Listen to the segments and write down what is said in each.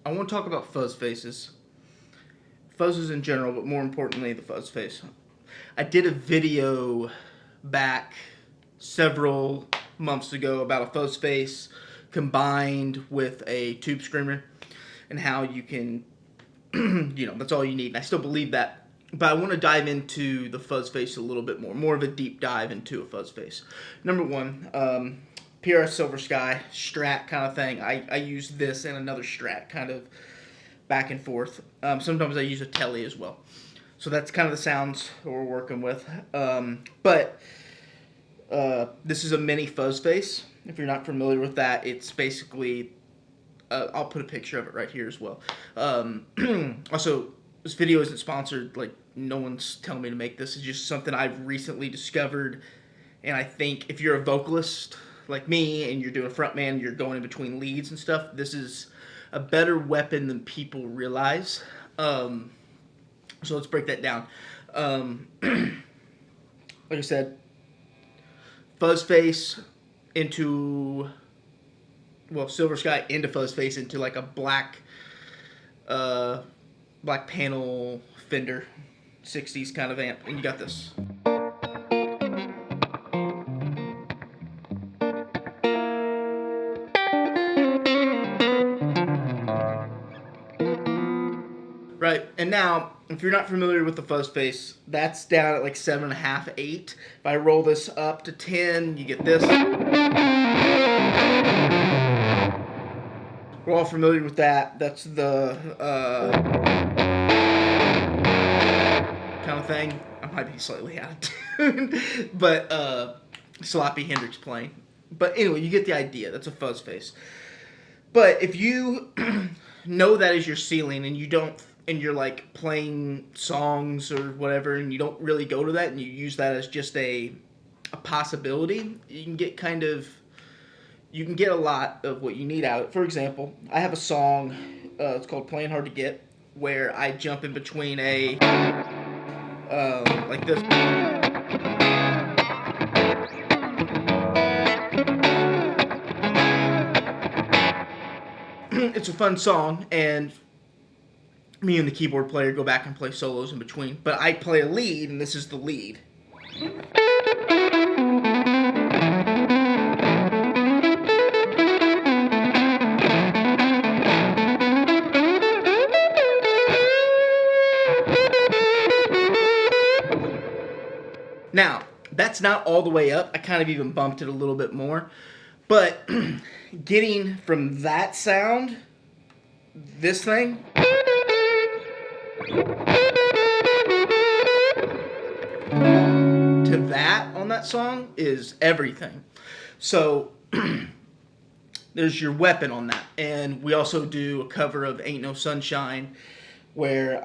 I want to talk about fuzz faces. Fuzzes in general, but more importantly, the fuzz face. I did a video back several months ago about a fuzz face combined with a tube screamer and how you can, that's all you need. And I still believe that. But I want to dive into the fuzz face a little bit more of a deep dive into a fuzz face. Number one, PRS Silver Sky, Strat kind of thing. I use this and another Strat kind of back and forth. Sometimes I use a Telly as well. So that's kind of the sounds we're working with. But this is a mini fuzz face. If you're not familiar with that, it's basically, I'll put a picture of it right here as well. Also, this video isn't sponsored. Like, no one's telling me to make this. It's just something I've recently discovered. And I think if you're a vocalist like me and you're doing a frontman, you're going in between leads and stuff, this is a better weapon than people realize. So let's break that down. Like I said, fuzz face into, Silver Sky into fuzz face into like a black panel Fender 60s kind of amp, and you got this. Right, and now, if you're not familiar with the fuzz face, that's down at like 7.5, 8. If I roll this up to 10, you get this. We're all familiar with that. That's the kind of thing. I might be slightly out of tune, but sloppy Hendrix playing. But anyway, you get the idea. That's a fuzz face. But if you know that is your ceiling and you're like playing songs or whatever and you don't really go to that and you use that as just a possibility, you can get a lot of what you need out of it. For example, I have a song, it's called Playing Hard to Get, where I jump in between like this. It's a fun song, and me and the keyboard player go back and play solos in between. But I play a lead, and this is the lead. Now, that's not all the way up. I kind of even bumped it a little bit more. But getting from that sound, this thing, to that on that song is everything. So there's your weapon on that. And we also do a cover of Ain't No Sunshine, where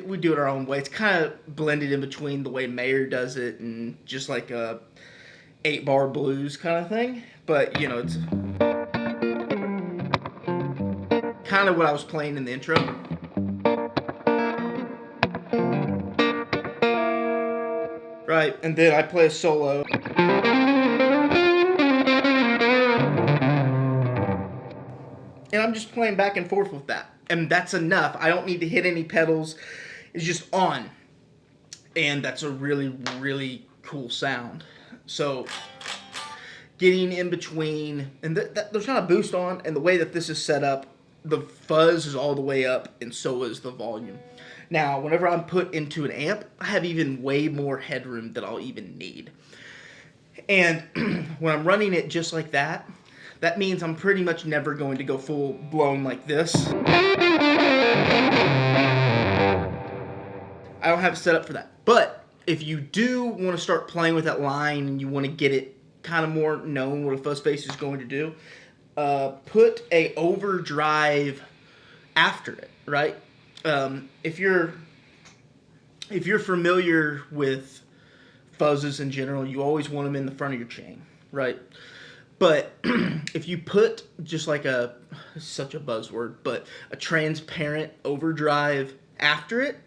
we do it our own way. It's kind of blended in between the way Mayer does it and just like a 8-bar blues kind of thing. But, it's kind of what I was playing in the intro. Right, and then I play a solo. And I'm just playing back and forth with that. And that's enough. I don't need to hit any pedals. It's just on. And that's a really, really cool sound. So getting in between, and there's not a boost on, and the way that this is set up, the fuzz is all the way up, and so is the volume. Now, whenever I'm put into an amp, I have even way more headroom than I'll even need. And when I'm running it just like that, that means I'm pretty much never going to go full blown like this. I don't have it set up for that. But if you do want to start playing with that line and you want to get it kind of more known what a fuzz face is going to do, put a overdrive after it, right? If you're familiar with fuzzes in general, you always want them in the front of your chain, right? But if you put just like such a buzzword, but a transparent overdrive after it,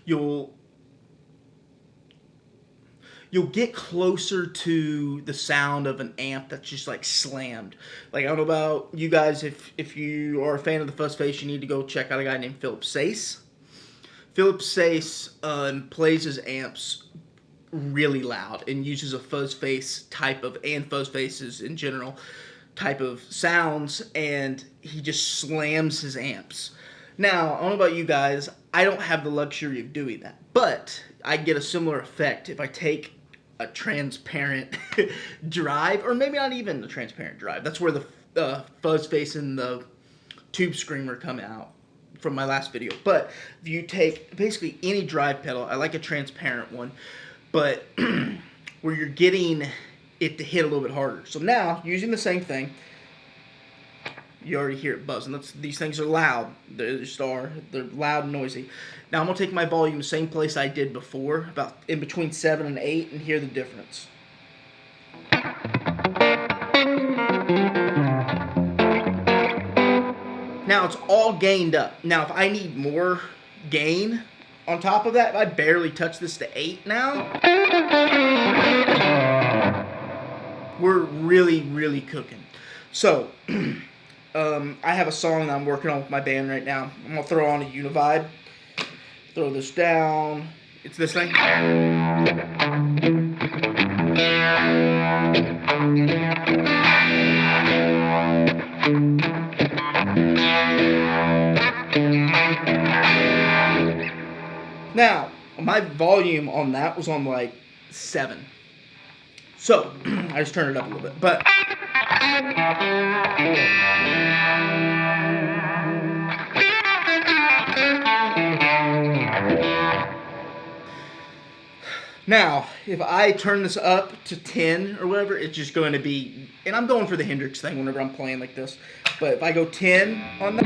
you'll you'll get closer to the sound of an amp that's just like slammed. Like, I don't know about you guys, if you are a fan of the Fuzz Face, you need to go check out a guy named Philip Sace. Philip Sace plays his amps really loud and uses a Fuzz Face type of, and Fuzz Faces in general, type of sounds, and he just slams his amps. Now, I don't know about you guys, I don't have the luxury of doing that, but I get a similar effect if I take a transparent drive, or maybe not even the transparent drive. That's where the Fuzz Face and the Tube Screamer come out from my last video. But if you take basically any drive pedal, I like a transparent one, but where you're getting it to hit a little bit harder. So now, using the same thing, you already hear it buzzing. These things are loud. They just are. They're loud and noisy. Now I'm going to take my volume the same place I did before, about in between 7 and 8, and hear the difference. Now it's all gained up. Now if I need more gain on top of that, I barely touch this to 8 now. We're really, really cooking. So, I have a song that I'm working on with my band right now. I'm going to throw on a Univibe. Throw this down. It's this thing. Now, my volume on that was on like 7. So, I just turned it up a little bit. But now, if I turn this up to 10 or whatever, it's just going to be, and I'm going for the Hendrix thing whenever I'm playing like this, but if I go 10 on that,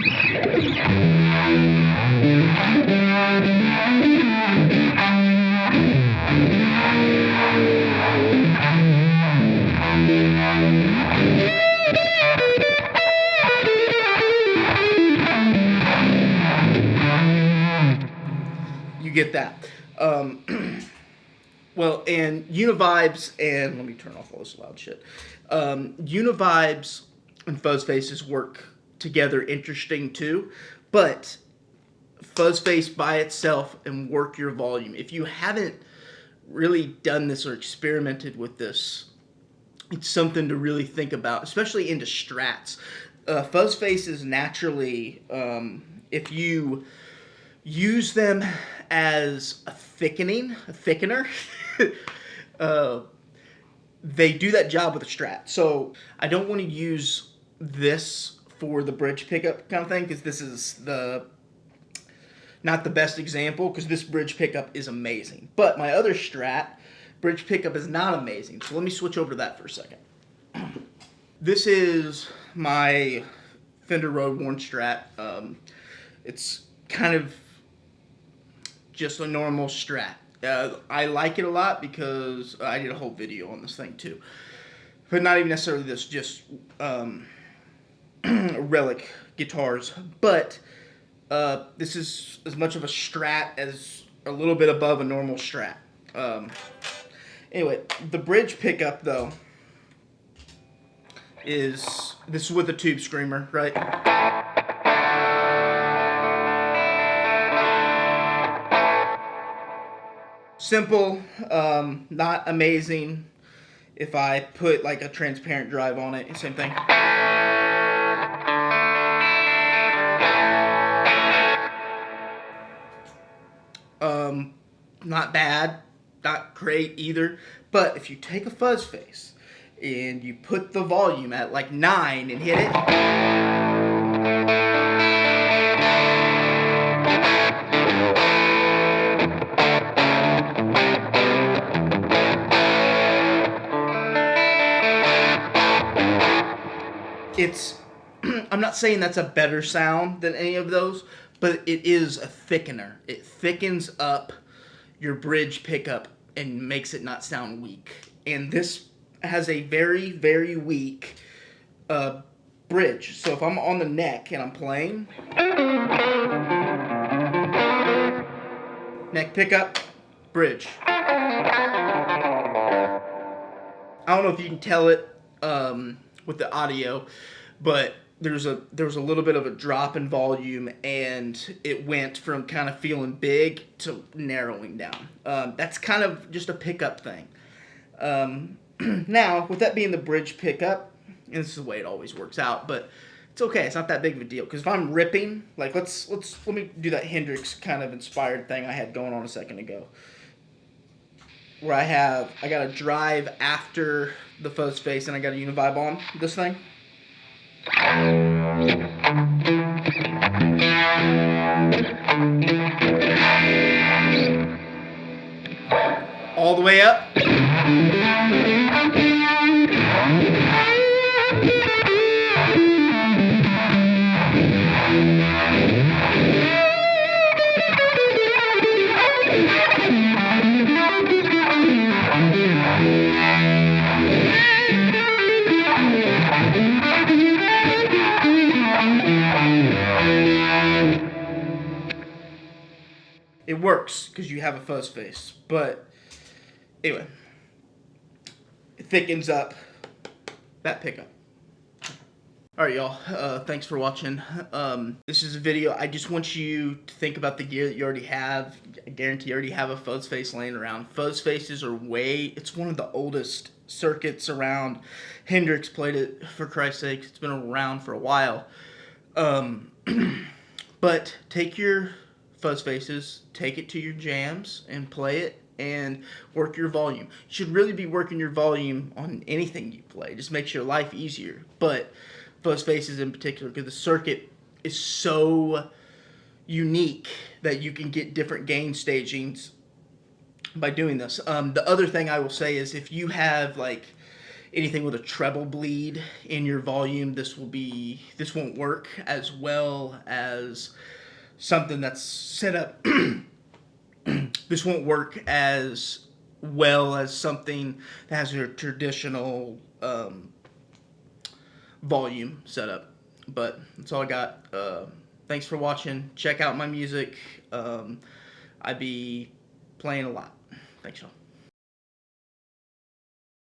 you get that. Well, and Univibes, and let me turn off all this loud shit. Univibes and Fuzz Faces work together interesting too, but Fuzz Face by itself and work your volume. If you haven't really done this or experimented with this, it's something to really think about, especially into strats. Fuzz Faces naturally, if you use them as a thickener, they do that job with a Strat. So I don't want to use this for the bridge pickup kind of thing, because this is not the best example, because this bridge pickup is amazing. But my other Strat bridge pickup is not amazing. So let me switch over to that for a second. This is my Fender Road Worn Strat. It's kind of just a normal Strat. I like it a lot because I did a whole video on this thing too. But not even necessarily this, just relic guitars. But this is as much of a Strat as a little bit above a normal Strat. Anyway, the bridge pickup though is, this is with a Tube Screamer, right? Simple, not amazing. If I put like a transparent drive on it, same thing. Not bad, not great either. But if you take a Fuzz Face and you put the volume at like 9 and hit it, it's, I'm not saying that's a better sound than any of those, but it is a thickener. It thickens up your bridge pickup and makes it not sound weak. And this has a very, very weak bridge. So if I'm on the neck and I'm playing, neck pickup, bridge. I don't know if you can tell it with the audio, but there was a little bit of a drop in volume, and it went from kind of feeling big to narrowing down. That's kind of just a pickup thing. Now, with that being the bridge pickup, and this is the way it always works out, but it's okay. It's not that big of a deal, because if I'm ripping, like let me do that Hendrix kind of inspired thing I had going on a second ago, where I got a drive after the fuzz face, and I got a univibe on this thing. All the way up. It works because you have a fuzz face, but anyway, it thickens up that pickup. Alright, y'all, thanks for watching. This is a video. I just want you to think about the gear that you already have. I guarantee you already have a fuzz face laying around. Fuzz faces are it's one of the oldest circuits around. Hendrix played it, for Christ's sake. It's been around for a while. But take your fuzz faces, take it to your jams and play it and work your volume. You should really be working your volume on anything you play. Just makes your life easier. But fuzz faces in particular, because the circuit is so unique that you can get different gain stagings by doing this. The other thing I will say is, if you have like anything with a treble bleed in your volume, this won't work as well as something that's set up. This won't work as well as something that has your traditional volume setup. But that's all I got. Thanks for watching. Check out my music. I be playing a lot. Thanks, y'all.